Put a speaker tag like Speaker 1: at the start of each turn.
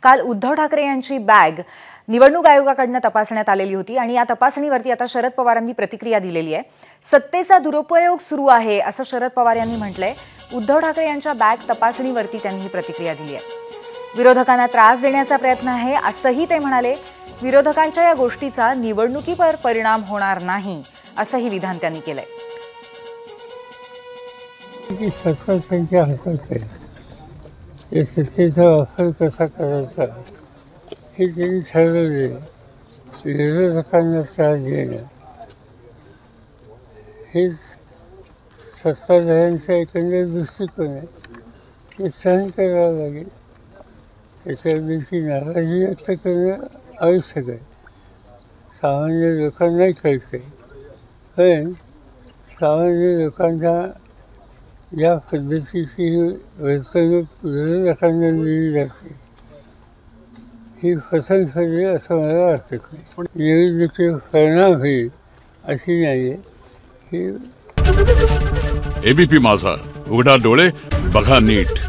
Speaker 1: काल उद्धव ठाकरे यांची बॅग निवडणूक आयोगाकडून तपासण्यात आलेली होती आणि या तपासणीवरती आता शरद पवारांनी प्रतिक्रिया दिलेली आहे। सत्तेचा दुरुपयोग सुरू आहे असं शरद पवार यांनी म्हटलंय। उद्धव ठाकरे यांच्या बॅग तपासणीवरती त्यांनी ही प्रतिक्रिया दिली आहे। विरोधकांना त्रास देण्याचा प्रयत्न आहे असंही ते म्हणाले। विरोधकांच्या या गोष्टीचा निवडणुकीवर परिणाम होणार नाही असंही विधान त्यांनी केलंय।
Speaker 2: सत्ता त्यांच्या हातात आहे, या सत्तेचा वापर कसा करायचा हे त्यांनी ठरवले। विरोधकांना त्रास देणं हेच सत्ताधाऱ्यांचा एकंदर दृष्टिकोन आहे, ते सहन करावं लागेल। त्याच्याबद्दलची नाराजी व्यक्त करणं आवश्यक आहे। सामान्य लोकांनाही कळतं आहे, पण सामान्य लोकांना या पद्धतीची वर्तणूक विरोधकांना दिली जाते ही फसवणूक ठरली असं मला वाटत नाही। निवडणुकीवर परिणाम होईल अशी नाही आहे ही।
Speaker 3: एबीपी माझा, उघडा डोळे बघा नीट।